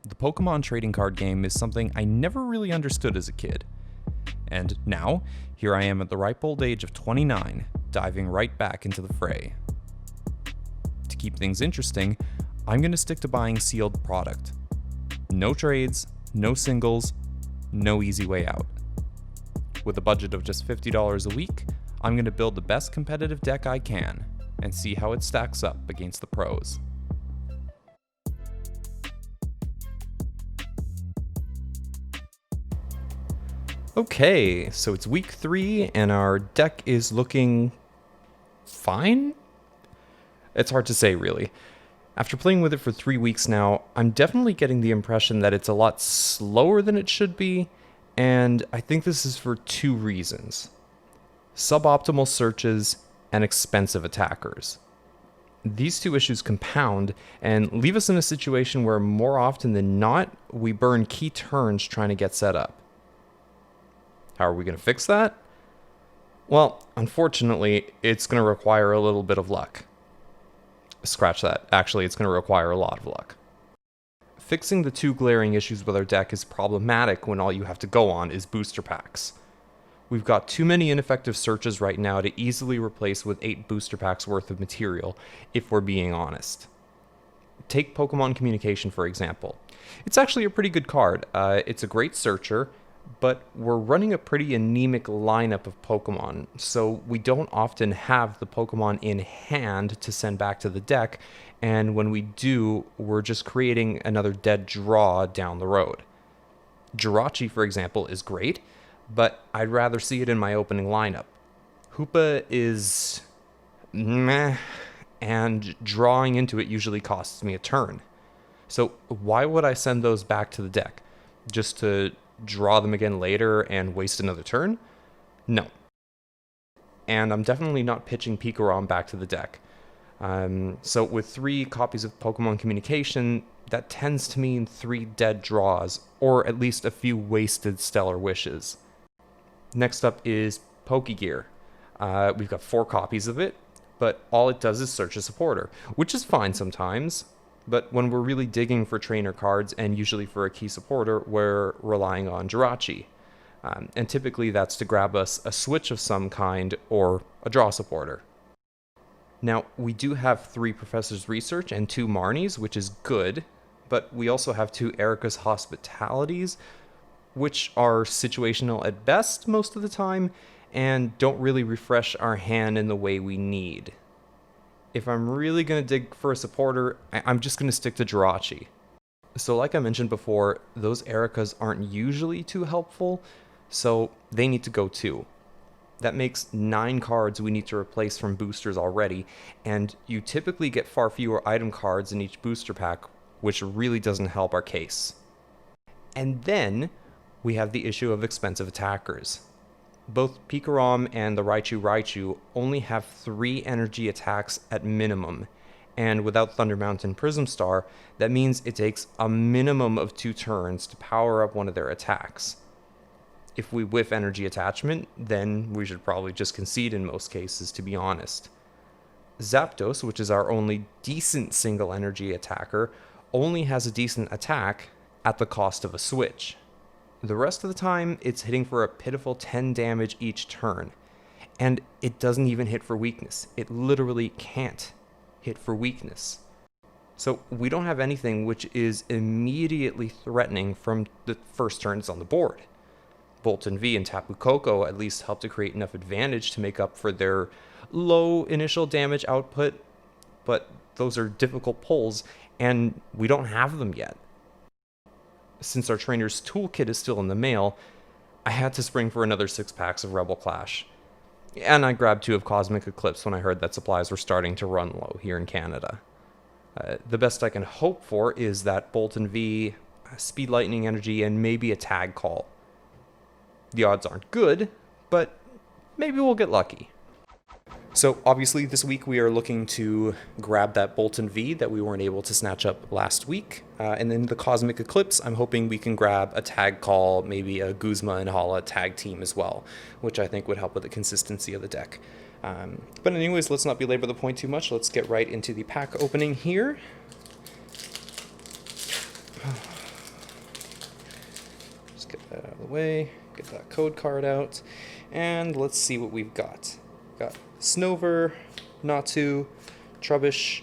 The Pokemon trading card game is something I never really understood as a kid. And now, here I am at the ripe old age of 29, diving right back into the fray. To keep things interesting, I'm going to stick to buying sealed product. No trades, no singles, no easy way out. With a budget of just $50 a week, I'm going to build the best competitive deck I can, and see how it stacks up against the pros. Okay, so it's week 3 and our deck is looking fine? It's hard to say, really. After playing with it for 3 weeks now, I'm definitely getting the impression that it's a lot slower than it should be, and I think this is for 2 reasons. Suboptimal searches and expensive attackers. These 2 issues compound and leave us in a situation where more often than not, we burn key turns trying to get set up. How are we going to fix that? Well, unfortunately, it's going to require a little bit of luck. Scratch that. Actually, it's going to require a lot of luck. Fixing the 2 glaring issues with our deck is problematic when all you have to go on is booster packs. We've got too many ineffective searches right now to easily replace with 8 booster packs worth of material, if we're being honest. Take Pokemon Communication, for example. It's actually a pretty good card. It's a great searcher, but we're running a pretty anemic lineup of Pokemon, so we don't often have the Pokemon in hand to send back to the deck, and when we do, we're just creating another dead draw down the road. Jirachi, for example, is great, but I'd rather see it in my opening lineup. Hoopa is meh, and drawing into it usually costs me a turn. So why would I send those back to the deck? Just to draw them again later and waste another turn? No. And I'm definitely not pitching Pikachu back to the deck. So with 3 copies of Pokemon Communication, that tends to mean 3 dead draws, or at least a few wasted Stellar Wishes. Next up is Pokegear. We've got 4 copies of it, but all it does is search a supporter, which is fine sometimes. But when we're really digging for trainer cards, and usually for a key supporter, we're relying on Jirachi. And typically that's to grab us a switch of some kind or a draw supporter. Now, we do have 3 Professor's Research and 2 Marnies, which is good, but we also have 2 Erika's Hospitalities, which are situational at best most of the time, and don't really refresh our hand in the way we need. If I'm really going to dig for a supporter, I'm just going to stick to Jirachi. So like I mentioned before, those Erikas aren't usually too helpful, so they need to go too. That makes 9 cards we need to replace from boosters already, and you typically get far fewer item cards in each booster pack, which really doesn't help our case. And then we have the issue of expensive attackers. Both Pikachu and the Raichu only have 3 energy attacks at minimum, and without Thunder Mountain Prism Star, that means it takes a minimum of 2 turns to power up one of their attacks. If we whiff energy attachment, then we should probably just concede in most cases, to be honest. Zapdos, which is our only decent single energy attacker, only has a decent attack at the cost of a switch. The rest of the time, it's hitting for a pitiful 10 damage each turn. And it doesn't even hit for weakness. It literally can't hit for weakness. So we don't have anything which is immediately threatening from the first turns on the board. Bolton V and Tapu Koko at least help to create enough advantage to make up for their low initial damage output, but those are difficult pulls, and we don't have them yet. Since our trainer's toolkit is still in the mail, I had to spring for another 6 packs of Rebel Clash. And I grabbed 2 of Cosmic Eclipse when I heard that supplies were starting to run low here in Canada. The best I can hope for is that Bolton V, Speed Lightning Energy, and maybe a Tag Call. The odds aren't good, but maybe we'll get lucky. So obviously this week we are looking to grab that Bolton V that we weren't able to snatch up last week. And then the Cosmic Eclipse, I'm hoping we can grab a Tag Call, maybe a Guzma and Hala tag team as well, which I think would help with the consistency of the deck. But anyways, let's not belabor the point too much. Let's get right into the pack opening here. that out of the way. Get that code card out. And let's see what we've got. Got Snover, Natu, Trubbish,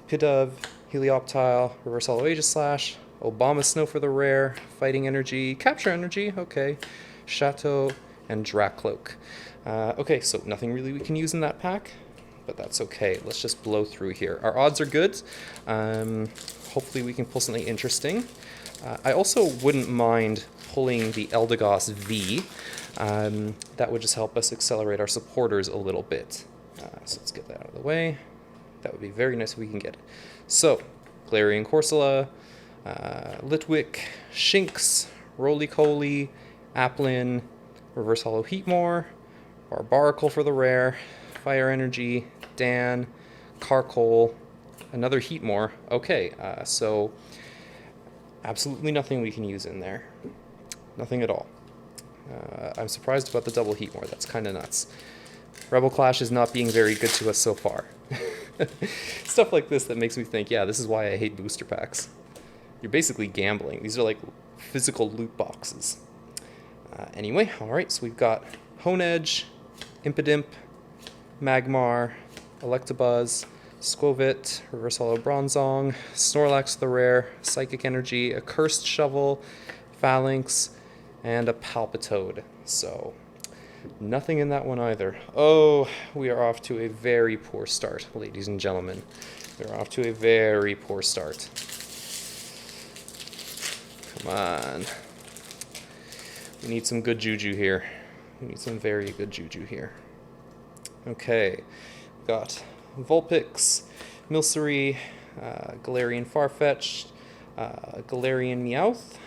Pidove, Helioptile, Reverse Hollow Aegislash, Obama Snow for the rare, Fighting Energy, Capture Energy, okay, Chateau, and Dracloak. Okay, so nothing really we can use in that pack, but that's okay. Let's just blow through here. Our odds are good. Hopefully we can pull something interesting. I also wouldn't mind pulling the Eldegoss V. That would just help us accelerate our supporters a little bit. So let's get that out of the way. That would be very nice if we can get it. So, Galarian Corsola, Litwick, Shinx, Roly-Coly, Applin, Reverse Hollow Heatmore, Barbaracle for the rare, Fire Energy, Dan, Carkol, another Heatmore. Okay, so absolutely nothing we can use in there. Nothing at all. I'm surprised about the double Heatmore. That's kind of nuts. Rebel Clash is not being very good to us so far. Stuff like this that makes me think, yeah, this is why I hate booster packs. You're basically gambling. These are like physical loot boxes. Anyway, alright, so we've got Honedge, Impidimp, Magmar, Electabuzz, Squovit, Reverse Hollow Bronzong, Snorlax the rare, Psychic Energy, a Cursed Shovel, Phalanx, and a Palpitoad. So, nothing in that one either. Oh, we are off to a very poor start, ladies and gentlemen. We are off to a very poor start. Come on. We need some good juju here. We need some very good juju here. Okay, we've got Vulpix, Milcery, Galarian Farfetch'd, Galarian Meowth,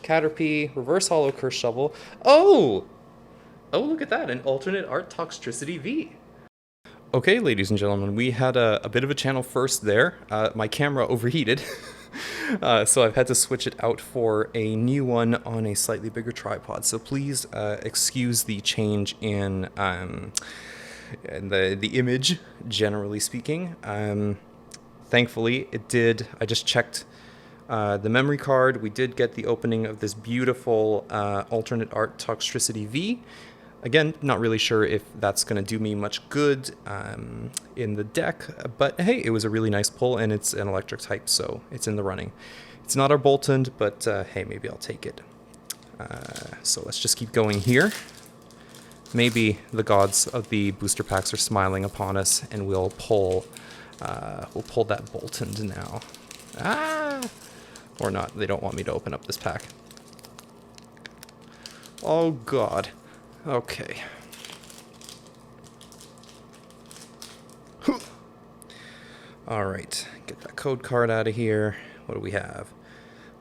Caterpie, Reverse Hollow Curse Shovel. Oh! Oh, look at that, an alternate art Toxtricity V. Okay, ladies and gentlemen, we had a bit of a channel first there. My camera overheated, so I've had to switch it out for a new one on a slightly bigger tripod. So please excuse the change in the image, generally speaking. Thankfully, it did. I just checked the memory card. We did get the opening of this beautiful alternate art Toxtricity V. Again, not really sure if that's going to do me much good in the deck, but hey, it was a really nice pull, and it's an electric type, so it's in the running. It's not our Boltund, but hey, maybe I'll take it. So let's just keep going here. Maybe the gods of the booster packs are smiling upon us, and we'll pull that Boltund now. Ah! Or not, they don't want me to open up this pack. Oh god. Okay. Alright, get that code card out of here. What do we have?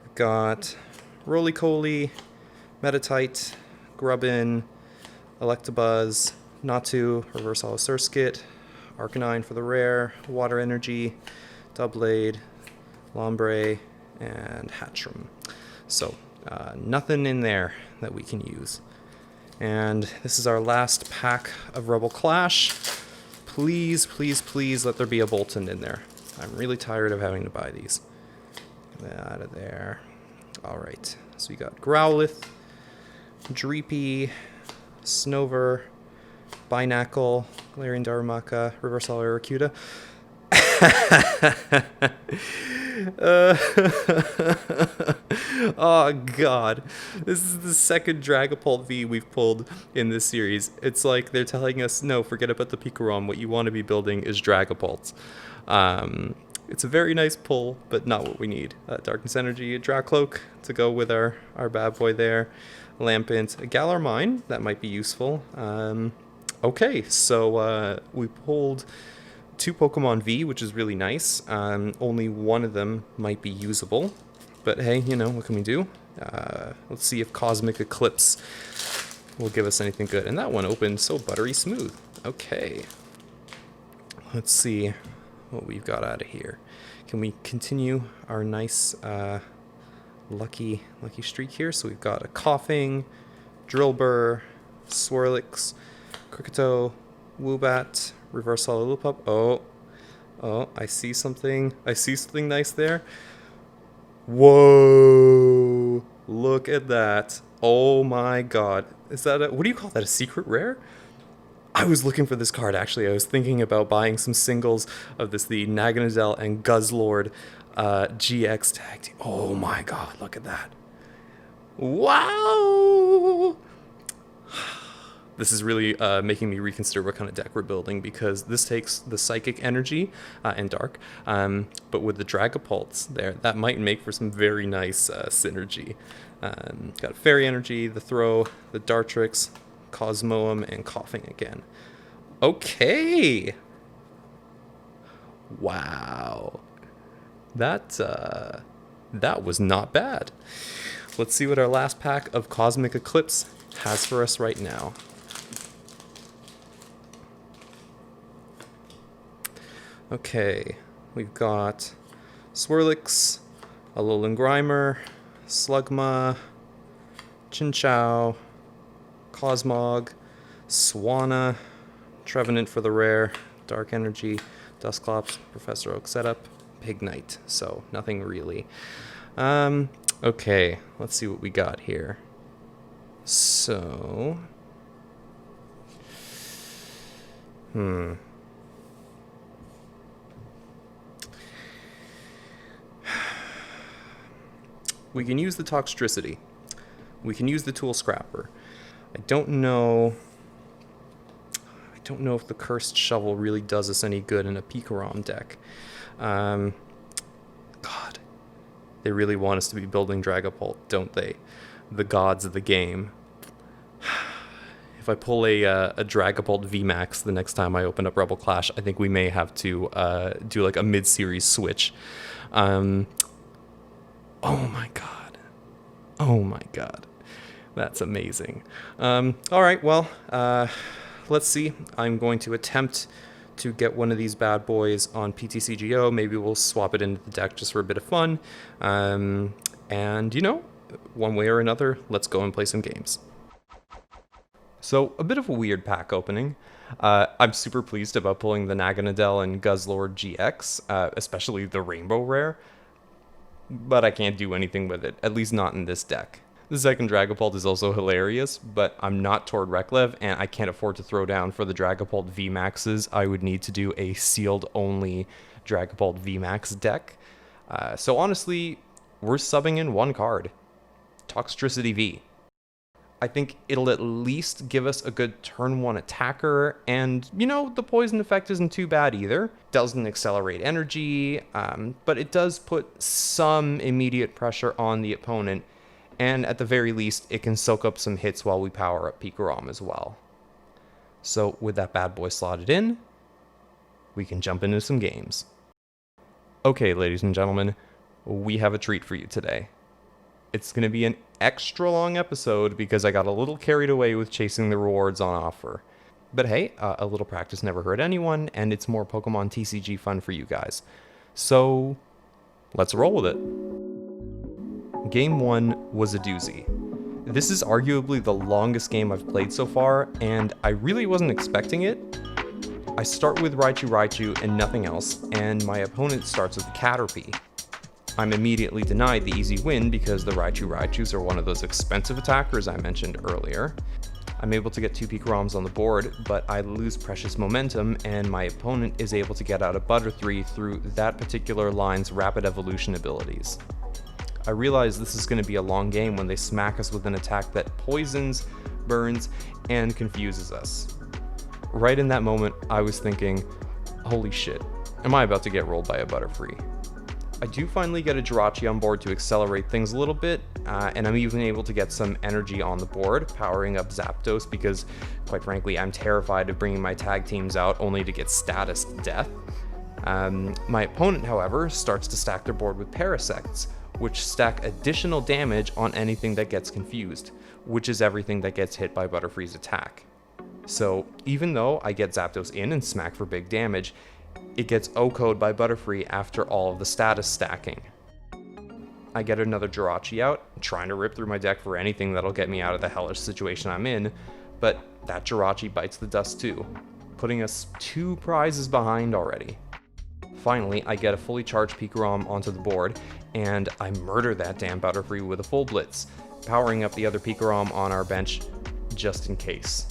We've got Roly-Coly, Metatite, Grubbin, Electabuzz, Natu, Reverse Hollow Surskit, Arcanine for the rare, Water Energy, Doublade, Lombre, and Hatchram. So, nothing in there that we can use. And this is our last pack of Rebel Clash. Please, please, please let there be a Boltund in there. I'm really tired of having to buy these. Get that out of there. Alright, so we got Growlithe, Dreepy, Snover, Binacle, Galarian Darumaka, Reverse Hollow Arcuda. Oh god, this is the second Dragapult V we've pulled in this series. It's like they're telling us, no, forget about the Pikarom, what you want to be building is Dragapults. It's a very nice pull, but not what we need. Darkness Energy, a Dracloak to go with our bad boy there. Lampent, a Galarmine, that might be useful. Okay, so we pulled 2 Pokemon V, which is really nice. Only one of them might be usable. But hey, you know, what can we do? Let's see if Cosmic Eclipse will give us anything good. And that one opened so buttery smooth. Okay. Let's see what we've got out of here. Can we continue our nice lucky streak here? So we've got a Coughing, Drillbur, Swirlix, Kricketo, Woobat, Reverse Hollow Lillipup. Oh, I see something. I see something nice there. Whoa! Look at that. Oh my god. Is that what do you call that, a secret rare? I was looking for this card, actually. I was thinking about buying some singles of this, the Naganadel and Guzzlord GX tag team. Oh my god, look at that. Wow! This is really making me reconsider what kind of deck we're building, because this takes the Psychic Energy and Dark, but with the Dragapults there, that might make for some very nice synergy. Got Fairy Energy, the Throw, the Dartrix, Cosmoem, and Coughing again. Okay! Wow. That was not bad. Let's see what our last pack of Cosmic Eclipse has for us right now. Okay, we've got Swirlix, Alolan Grimer, Slugma, Chinchou, Cosmog, Swanna, Trevenant for the rare, Dark Energy, Dusclops, Professor Oak setup, Pignite, so nothing really. Okay, let's see what we got here. So, we can use the Toxtricity. We can use the Tool Scrapper. I don't know if the Cursed Shovel really does us any good in a Pikarom deck. God, they really want us to be building Dragapult, don't they? The gods of the game. If I pull a Dragapult VMAX the next time I open up Rebel Clash, I think we may have to do like a mid-series switch. Oh my god. Oh my god. That's amazing. All right, well, let's see. I'm going to attempt to get one of these bad boys on PTCGO. Maybe we'll swap it into the deck just for a bit of fun. And, you know, one way or another, let's go and play some games. So, a bit of a weird pack opening. I'm super pleased about pulling the Naganadel and Guzzlord GX, especially the Rainbow Rare. But I can't do anything with it, at least not in this deck. The second Dragapult is also hilarious, but I'm not Tord Reklev, and I can't afford to throw down for the Dragapult VMAXs. I would need to do a sealed-only Dragapult VMAX deck. So honestly, we're subbing in one card. Toxtricity V. I think it'll at least give us a good turn 1 attacker, and, you know, the poison effect isn't too bad either. Doesn't accelerate energy, but it does put some immediate pressure on the opponent, and at the very least, it can soak up some hits while we power up Pikarom as well. So with that bad boy slotted in, we can jump into some games. Okay, ladies and gentlemen, we have a treat for you today. It's going to be an extra long episode because I got a little carried away with chasing the rewards on offer. But hey, a little practice never hurt anyone, and it's more Pokemon TCG fun for you guys. So, let's roll with it. Game 1 was a doozy. This is arguably the longest game I've played so far, and I really wasn't expecting it. I start with Raichu and nothing else, and my opponent starts with the Caterpie. I'm immediately denied the easy win because the Raichus are one of those expensive attackers I mentioned earlier. I'm able to get 2 Pikaroms on the board, but I lose precious momentum, and my opponent is able to get out a Butterfree through that particular line's rapid evolution abilities. I realize this is going to be a long game when they smack us with an attack that poisons, burns, and confuses us. Right in that moment, I was thinking, holy shit, am I about to get rolled by a Butterfree? I do finally get a Jirachi on board to accelerate things a little bit, and I'm even able to get some energy on the board, powering up Zapdos, because, quite frankly, I'm terrified of bringing my tag teams out only to get status death. My opponent, however, starts to stack their board with Parasects, which stack additional damage on anything that gets confused, which is everything that gets hit by Butterfree's attack. So, even though I get Zapdos in and smack for big damage, it gets OHKO'd by Butterfree after all of the status stacking. I get another Jirachi out, trying to rip through my deck for anything that'll get me out of the hellish situation I'm in, but that Jirachi bites the dust too, putting us 2 prizes behind already. Finally, I get a fully charged Pikarom onto the board, and I murder that damn Butterfree with a full blitz, powering up the other Pikarom on our bench just in case.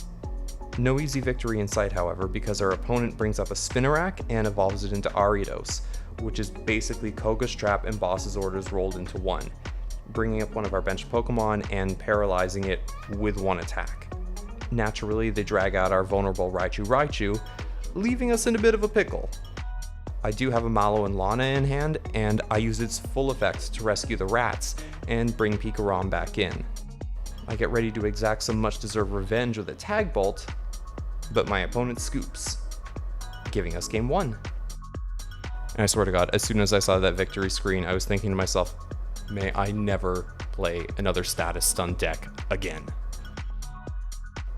No easy victory in sight, however, because our opponent brings up a Spinarak and evolves it into Ariados, which is basically Koga's Trap and Boss's Orders rolled into one, bringing up one of our bench Pokemon and paralyzing it with one attack. Naturally, they drag out our vulnerable Raichu, leaving us in a bit of a pickle. I do have a Mallow Lana in hand, and I use its full effect to rescue the rats and bring Pikarom back in. I get ready to exact some much-deserved revenge with a Tag Bolt, but my opponent scoops, giving us game 1. And I swear to God, as soon as I saw that victory screen, I was thinking to myself, may I never play another status stun deck again.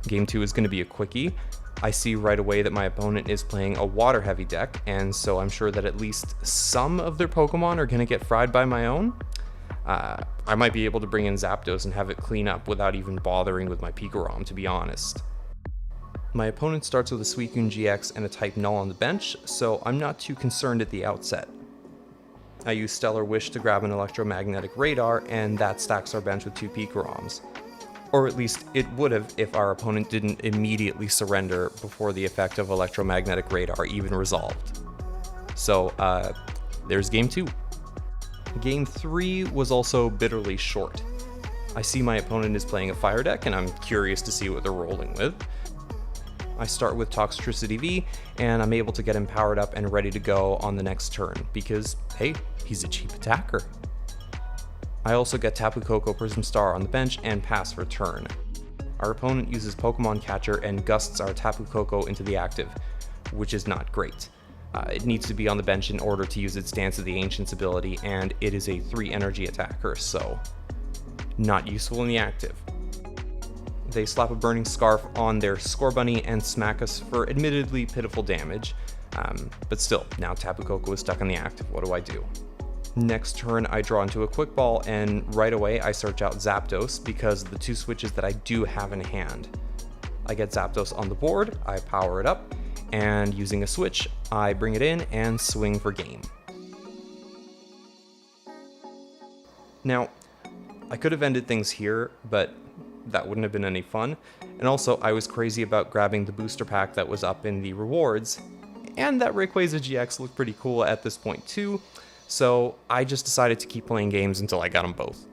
Game 2 is going to be a quickie. I see right away that my opponent is playing a water-heavy deck, and so I'm sure that at least some of their Pokemon are going to get fried by my own. I might be able to bring in Zapdos and have it clean up without even bothering with my Pikarom, to be honest. My opponent starts with a Suicune GX and a Type Null on the bench, so I'm not too concerned at the outset. I use Stellar Wish to grab an Electromagnetic Radar, and that stacks our bench with 2 Pikaroms. Or at least it would have if our opponent didn't immediately surrender before the effect of Electromagnetic Radar even resolved. So, there's game 2. Game 3 was also bitterly short. I see my opponent is playing a fire deck, and I'm curious to see what they're rolling with. I start with Toxtricity V, and I'm able to get him powered up and ready to go on the next turn, because, hey, he's a cheap attacker. I also get Tapu Koko Prism Star on the bench and pass for turn. Our opponent uses Pokemon Catcher and gusts our Tapu Koko into the active, which is not great. It needs to be on the bench in order to use its Dance of the Ancients ability, and it is a 3 energy attacker, so not useful in the active. They slap a Burning Scarf on their Scorbunny and smack us for admittedly pitiful damage, but still, now Tapu Koko is stuck in the active. What do I do? Next turn, I draw into a Quickball, and right away I search out Zapdos because of the 2 switches that I do have in hand. I get Zapdos on the board, I power it up, and using a switch, I bring it in and swing for game. Now, I could have ended things here, but that wouldn't have been any fun, and also I was crazy about grabbing the booster pack that was up in the rewards, and that Rayquaza GX looked pretty cool at this point too, so I just decided to keep playing games until I got them both.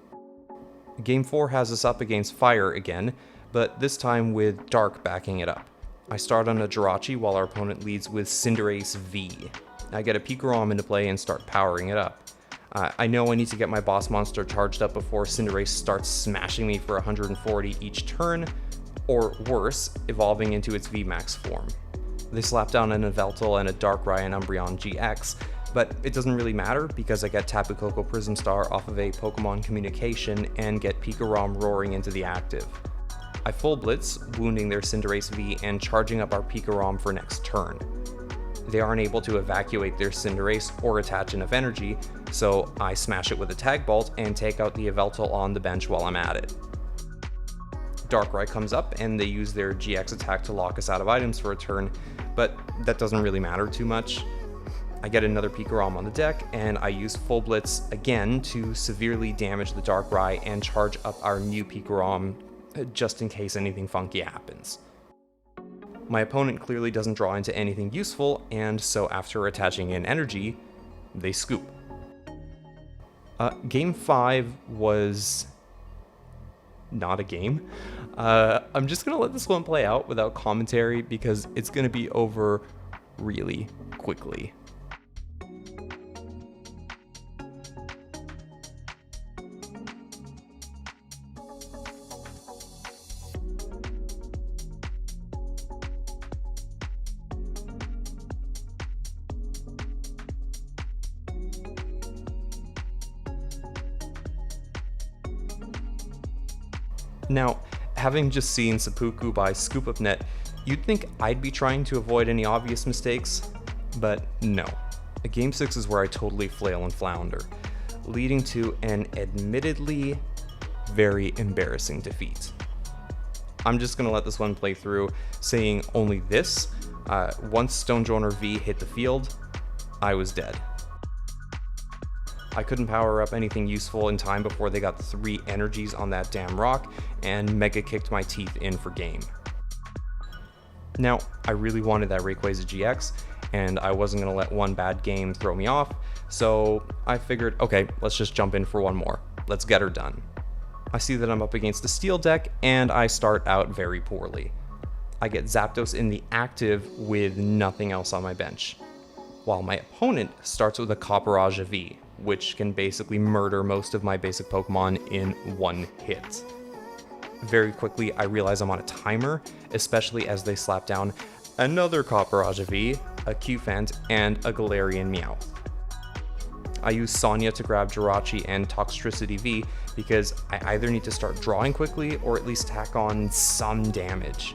Game 4 has us up against Fire again, but this time with Dark backing it up. I start on a Jirachi while our opponent leads with Cinderace V. I get a Pikarom into play and start powering it up. I know I need to get my boss monster charged up before Cinderace starts smashing me for 140 each turn, or worse, evolving into its VMAX form. They slap down an Yveltal and a Darkrai and Umbreon GX, but it doesn't really matter because I get Tapu Koko Prism Star off of a Pokemon Communication and get Pikarom roaring into the active. I full blitz, wounding their Cinderace V and charging up our Pikarom for next turn. They aren't able to evacuate their Cinderace or attach enough energy, so I smash it with a Tag Bolt and take out the Yveltal on the bench while I'm at it. Darkrai comes up and they use their GX attack to lock us out of items for a turn, but that doesn't really matter too much. I get another Pikarom on the deck, and I use Full Blitz again to severely damage the Darkrai and charge up our new Pikarom just in case anything funky happens. My opponent clearly doesn't draw into anything useful, and so after attaching in energy, they scoop. Game 5 was not a game. I'm just gonna let this one play out without commentary because it's gonna be over really quickly. Now, having just seen Seppuku by ScoopUpNet, you'd think I'd be trying to avoid any obvious mistakes, but no. Game 6 is where I totally flail and flounder, leading to an admittedly very embarrassing defeat. I'm just gonna let this one play through, saying only this: once Stonejourner V hit the field, I was dead. I couldn't power up anything useful in time before they got 3 energies on that damn rock, and Mega kicked my teeth in for game. Now, I really wanted that Rayquaza GX, and I wasn't going to let one bad game throw me off, so I figured, okay, let's just jump in for one more. Let's get her done. I see that I'm up against the Steel deck, and I start out very poorly. I get Zapdos in the active with nothing else on my bench, while my opponent starts with a Copperajah V, which can basically murder most of my basic Pokemon in one hit. Very quickly, I realize I'm on a timer, especially as they slap down another Copperajah V, a Cufant, and a Galarian Meowth. I use Sonia to grab Jirachi and Toxtricity V because I either need to start drawing quickly or at least tack on some damage.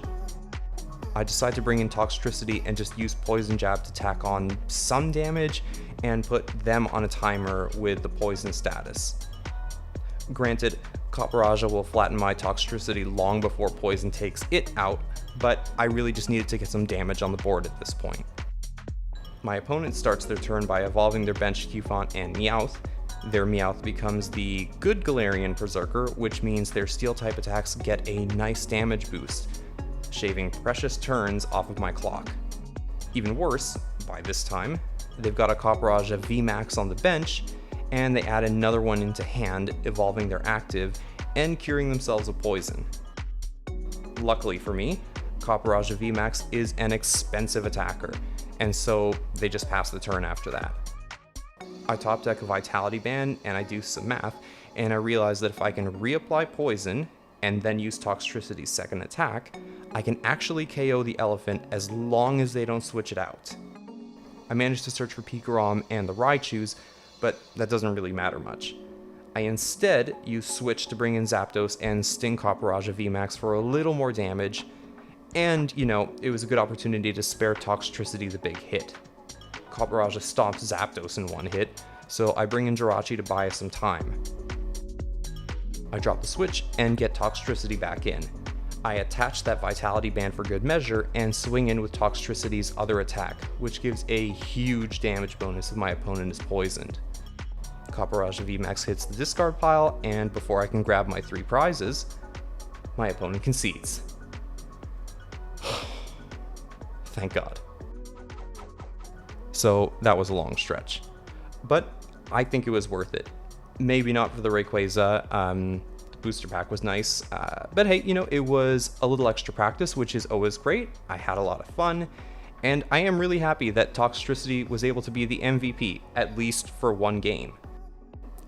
I decide to bring in Toxtricity and just use Poison Jab to tack on some damage and put them on a timer with the poison status. Granted, Copperajah will flatten my Toxtricity long before poison takes it out, but I really just needed to get some damage on the board at this point. My opponent starts their turn by evolving their bench Cufant and Meowth. Their Meowth becomes the good Galarian Berserker, which means their steel type attacks get a nice damage boost, shaving precious turns off of my clock. Even worse, by this time, they've got a Copperajah VMAX on the bench, and they add another one into hand, evolving their active and curing themselves of poison. Luckily for me, Copperajah VMAX is an expensive attacker, and so they just pass the turn after that. I top deck a Vitality Band and I do some math, and I realize that if I can reapply poison and then use Toxtricity's second attack, I can actually KO the elephant as long as they don't switch it out. I managed to search for Pikarom and the Raichus, but that doesn't really matter much. I instead use Switch to bring in Zapdos and sting Copperajah VMAX for a little more damage, and, you know, it was a good opportunity to spare Toxtricity the big hit. Copperajah stomps Zapdos in one hit, so I bring in Jirachi to buy us some time. I drop the Switch and get Toxtricity back in. I attach that Vitality Band for good measure and swing in with Toxtricity's other attack, which gives a huge damage bonus if my opponent is poisoned. Copperajah VMAX hits the discard pile, and before I can grab my 3 prizes, my opponent concedes. Thank God. So that was a long stretch, but I think it was worth it. Maybe not for the Rayquaza, the booster pack was nice, but hey, you know, it was a little extra practice, which is always great. I had a lot of fun, and I am really happy that Toxtricity was able to be the MVP, at least for one game.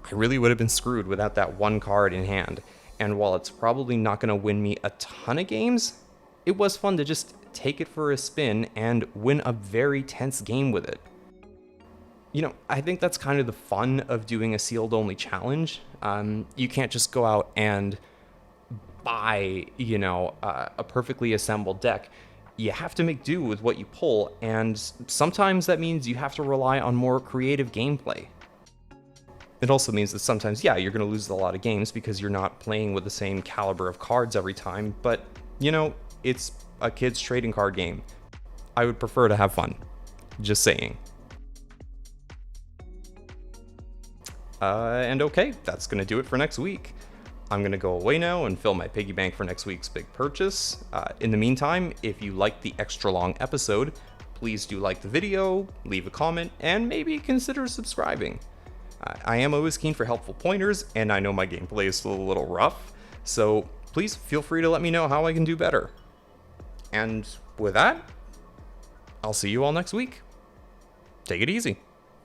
I really would have been screwed without that one card in hand, and while it's probably not going to win me a ton of games, it was fun to just take it for a spin and win a very tense game with it. You know, I think that's kind of the fun of doing a sealed only challenge. You can't just go out and buy, you know, a perfectly assembled deck. You have to make do with what you pull, and sometimes that means you have to rely on more creative gameplay. It also means that sometimes, yeah, you're going to lose a lot of games because you're not playing with the same caliber of cards every time, but, you know, it's a kid's trading card game. I would prefer to have fun. Just saying. And okay, that's going to do it for next week. I'm going to go away now and fill my piggy bank for next week's big purchase. In the meantime, if you liked the extra long episode, please do like the video, leave a comment, and maybe consider subscribing. I am always keen for helpful pointers, and I know my gameplay is still a little rough, so please feel free to let me know how I can do better. And with that, I'll see you all next week. Take it easy.